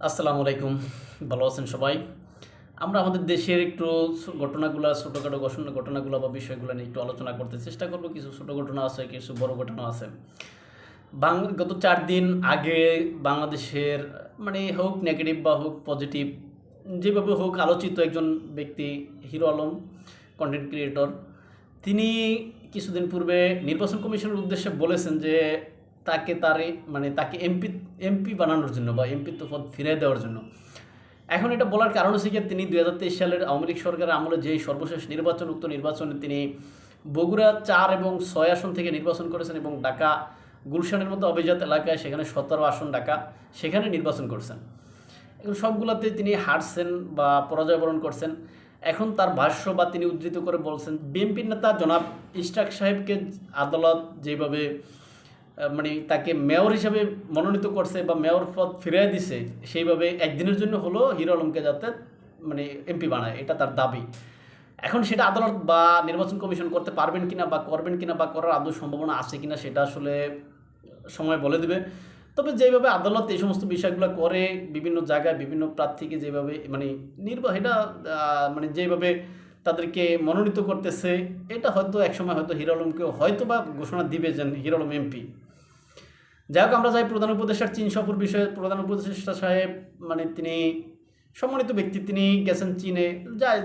আসসালামু আলাইকুম। ভালো আছেন সবাই? আমরা আমাদের দেশের একটু ঘটনাগুলা ছোটখাটো ঘটনাগুলা বা বিষয়গুলা নিয়ে একটু আলোচনা করতে চেষ্টা করব। কিছু ছোট ঘটনা আছে, কিছু বড় ঘটনা আছে। গত ৪ দিন আগে বাংলাদেশের হোক নেগেটিভ বা হোক পজিটিভ, যেভাবে হোক আলোচিত একজন ব্যক্তি হিরো আলম, কনটেন্ট ক্রিয়েটর। তিনি কিছুদিন পূর্বে নির্বাচন কমিশনের উদ্দেশ্যে বলেছেন যে তাকে এমপি বানানোর জন্য বা এমপিত্ব পদ ফিরিয়ে দেওয়ার জন্য। এখন এটা বলার কারণ হচ্ছে গিয়ে তিনি ২০২৩ সালের আওয়ামী লীগ সরকারের আমলে যেই সর্বশেষ নির্বাচন, উক্ত নির্বাচনে তিনি বগুড়া ৪ এবং ৬ আসন থেকে নির্বাচন করেছেন এবং ঢাকা গুলশানের মতো অভিজাত এলাকায় সেখানে ১৭ আসন ঢাকা সেখানে নির্বাচন করছেন। এবং সবগুলোতে তিনি হারছেন বা পরাজয় বরণ করছেন। এখন তার ভাষ্য বা তিনি উদ্ধৃত করে বলছেন, বিএনপির নেতা জনাব ইশরাক সাহেবকে আদালত যেভাবে তাকে মেয়র হিসাবে মনোনীত করছে বা মেয়র পদ ফিরিয়ে দিছে, সেইভাবে একদিনের জন্য হলো হিরো আলমকে যাতে এমপি বানায়, এটা তার দাবি। এখন সেটা আদালত বা নির্বাচন কমিশন করতে পারবেন কিনা বা করবেন কিনা বা করার আদৌ সম্ভাবনা আছে কিনা সেটা আসলে সময় বলে দেবে। তবে যেভাবে আদালত এই সমস্ত বিষয়গুলো করে, বিভিন্ন জায়গায় বিভিন্ন প্রার্থীকে যেভাবে যেভাবে তাদেরকে মনোনীত করতেছে, এটা হয়তো একসময় হয়তো হিরো আলমকেও হয়তো বা ঘোষণা দিবে যে হিরো আলম এমপি। যাই হোক, আমরা যাই প্রধান উপদেষ্টার চীন সফর বিষয়ে। প্রধান উপদেষ্টা সাহেব তিনি সম্মানিত ব্যক্তি, তিনি গেছেন চীনে,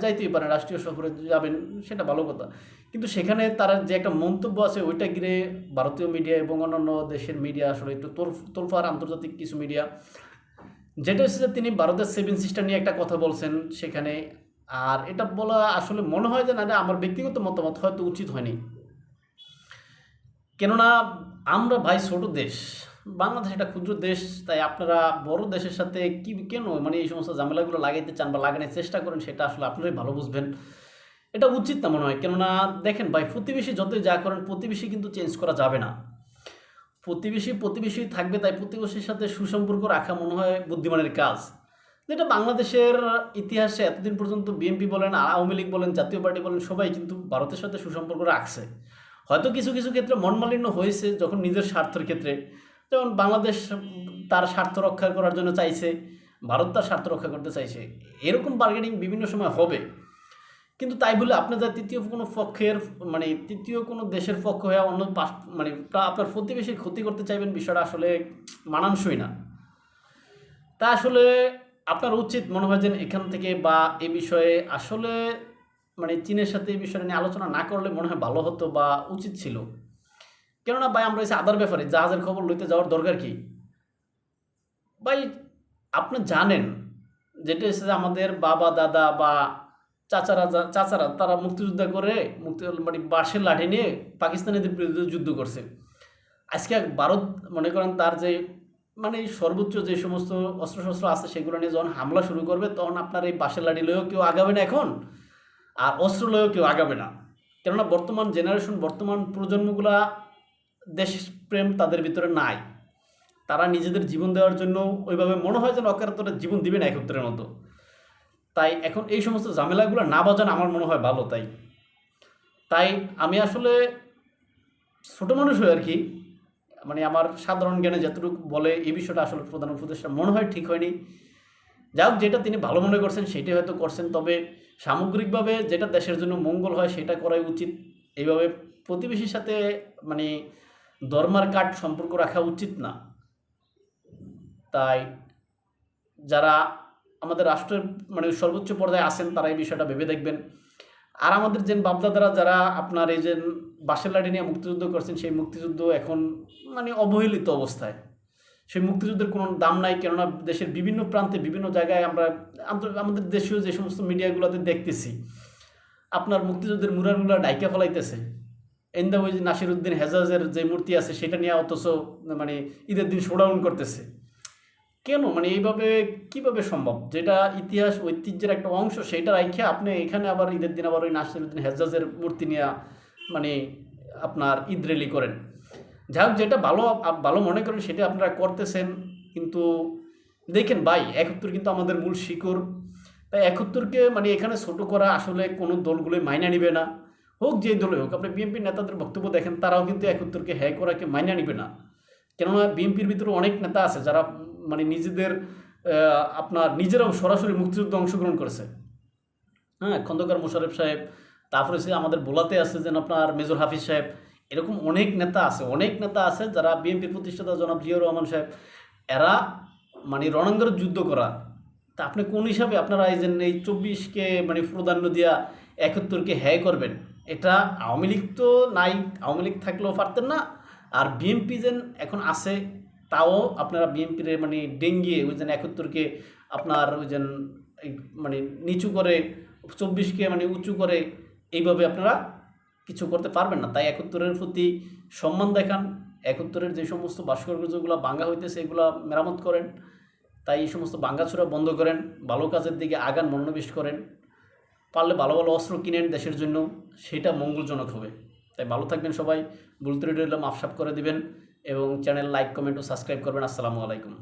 যাইতেই পারেন, রাষ্ট্রীয় সফরে যাবেন, সেটা ভালো কথা। কিন্তু সেখানে তার যে একটা মন্তব্য আছে, ওইটা ঘিরে ভারতীয় মিডিয়া এবং অন্যান্য দেশের মিডিয়া আসলে একটু তোলফাড়, আন্তর্জাতিক কিছু মিডিয়া, যেটা হচ্ছে যে তিনি ভারতের 7 সিস্টার নিয়ে একটা কথা বলছেন সেখানে। আর এটা বলা আসলে মনে হয় যে না, আমার ব্যক্তিগত মতামত হয়তো উচিত হয়নি। কেননা আমরা ভাই ছোট দেশ, বাংলাদেশ একটা ক্ষুদ্র দেশ, তাই আপনারা বড় দেশের সাথে কেন এই সমস্ত ঝামেলাগুলো লাগাইতে চান বা লাগানোর চেষ্টা করেন, সেটা আসলে আপনারাই ভালো বুঝবেন। এটা উচিত না মনে হয়। কেননা দেখেন ভাই, প্রতিবেশী যতই যা করেন, প্রতিবেশী কিন্তু চেঞ্জ করা যাবে না। প্রতিবেশী থাকবে, তাই প্রতিবেশীর সাথে সুসম্পর্ক রাখা মনে হয় বুদ্ধিমানের কাজ। যেটা বাংলাদেশের ইতিহাসে এতদিন পর্যন্ত বিএনপি বলেন, আওয়ামী লীগ বলেন, জাতীয় পার্টি বলেন, সবাই কিন্তু ভারতের সাথে সুসম্পর্ক রাখছে। হয়তো কিছু কিছু ক্ষেত্রে মনমালিন্য হয়েছে যখন নিজের স্বার্থের ক্ষেত্রে, যেমন বাংলাদেশ তার স্বার্থ রক্ষা করার জন্য চাইছে, ভারত তার স্বার্থ রক্ষা করতে চাইছে, এরকম বার্গেনিং বিভিন্ন সময় হবে। কিন্তু তাই বলে আপনি যা তৃতীয় কোনো দেশের পক্ষ হয়ে অন্য আপনার প্রতিবেশীর ক্ষতি করতে চাইবেন, বিষয়টা আসলে মানানসই না। তা আসলে আপনার উচিত মনে হয় যে এখান থেকে বা এই বিষয়ে আসলে চীনের সাথে এই বিষয়টা নিয়ে আলোচনা না করলে মনে হয় ভালো হতো বা উচিত ছিল। কেননা ভাই, আমরা এসে আদার ব্যাপারে জাহাজের খবর লইতে যাওয়ার দরকার কি ভাই? আপনি জানেন যেটা হচ্ছে যে আমাদের বাবা দাদা বা চাচারা তারা মুক্তিযুদ্ধ করে বাঁশের লাঠি নিয়ে পাকিস্তানিদের বিরুদ্ধে যুদ্ধ করছে। আজকে ভারত মনে করেন তার যে সর্বোচ্চ যে সমস্ত অস্ত্রশস্ত্র আছে সেগুলো নিয়ে যখন হামলা শুরু করবে, তখন আপনার এই বাঁশের লাঠি লয়েও কেউ আগাবে না এখন, আর অস্ত্র লয়েও কেউ আগাবে না। কেননা বর্তমান প্রজন্মগুলা দেশপ্রেম তাদের ভিতরে নাই। তারা নিজেদের জীবন দেওয়ার জন্য ওইভাবে মনে হয় যেন অকারতরে জীবন দিবে না একত্রের মতো। তাই এখন এই সমস্ত ঝামেলাগুলো না বাজান আমার মনে হয় ভালো। তাই আমি আসলে ছোট মানুষ হই আর কি, আমার সাধারণ জ্ঞানে যতটুকু বলে এই বিষয়টা আসলে প্রধান উপদেষ্টা মনে হয় ঠিক হয়নি। যাই হোক, যেটা তিনি ভালো মনে করছেন সেটাই হয়তো করছেন, তবে সামগ্রিকভাবে যেটা দেশের জন্য মঙ্গল হয় সেটা করাই উচিত। এইভাবে প্রতিবেশীর সাথে ধর্মার কাট সম্পর্ক রাখা উচিত না। তাই যারা আমাদের রাষ্ট্রের সর্বোচ্চ পর্যায়ে আছেন তারা এই বিষয়টা ভেবে দেখবেন। আর আমাদের যে বাপদাদারা যারা আপনার এই যে বাঁশের লাঠি নিয়ে মুক্তিযুদ্ধ করছেন, সেই মুক্তিযুদ্ধ এখন অবহেলিত অবস্থায়। সেই মুক্তিযুদ্ধের কোনো দাম নাই। কেননা দেশের বিভিন্ন প্রান্তে বিভিন্ন জায়গায় আমরা আমাদের দেশীয় যে সমস্ত মিডিয়াগুলোতে দেখতেছি, আপনার মুক্তিযুদ্ধের মুরারগুলো ডাইকা ফেলাইতেছে। এন্দা ওই যে নাসিরউদ্দিন হেজাজের যে মূর্তি আছে সেটা নিয়ে অথচ ঈদের দিন শোডাউন করতেছে। কেন এইভাবে কীভাবে সম্ভব? যেটা ইতিহাস ঐতিহ্যের একটা অংশ, সেইটা রাইখে আপনি এখানে আবার ঈদের দিন আবার ওই নাসিরউদ্দিন হেজাজের মূর্তি নিয়ে আপনার ঈদ রেলি করেন। যাই হোক, যেটা ভালো মনে করেন সেটা আপনারা করতেছেন। কিন্তু দেখেন ভাই, ৭১ কিন্তু আমাদের মূল শিকড়। তাই ৭১কে এখানে ছোট করা আসলে কোনো দলগুলোই মাইনা নিবে না, হোক যে দলে হোক। আপনি বিএনপির নেতাদের বক্তব্য দেখেন, তারাও কিন্তু ৭১কে করাকে মাইনা নিবে না। কেননা বিএনপির ভিতরে অনেক নেতা আছে যারা নিজেদের আপনার নিজেরাও সরাসরি মুক্তিযুদ্ধে অংশগ্রহণ করেছে। হ্যাঁ, খন্দকার মোশাররফ সাহেব, তারপরে সে আমাদের বোলাতে আছে যেন আপনার মেজর হাফিজ সাহেব, এরকম অনেক নেতা আছে যারা বিএনপির প্রতিষ্ঠাতা জনাব জিয়াউর রহমান সাহেব, এরা মানে রণাঙ্গনে যুদ্ধ করা। তা আপনি কোন হিসাবে আপনারা এই 24কে মানে প্রাধান্য দিয়া 71কে হ্যায় করবেন? এটা আওয়ামী লীগ তো নাই, আওয়ামী লীগ থাকলেও পারতেন না। আর বিএনপি যেন এখন আছে, তাও আপনারা বিএনপির মানে ডেঙ্গিয়ে ওই যেন 71কে আপনার ওই যেন মানে নিচু করে, 24কে মানে উঁচু করে, এইভাবে আপনারা কিছু করতে পারবেন না। তাই 71-এর প্রতি সম্মান দেখান, 71-এর যে সমস্ত ভাস্কর্যগুলো ভাঙ্গা হইতেছে এগুলো মেরামত করেন। তাই এই সমস্ত ভাঙ্গাচোরা বন্ধ করেন, ভালো কাজের দিকে আগান, মনোনিবেশ করেন, পারলে ভালো ভালো অস্ত্র কিনেন দেশের জন্য, সেটা মঙ্গলজনক হবে। তাই ভালো থাকবেন সবাই, বলতে রইলাম, আফসাপ করে দিবেন এবং চ্যানেল লাইক, কমেন্ট ও সাবস্ক্রাইব করবেন। আসসালামু আলাইকুম।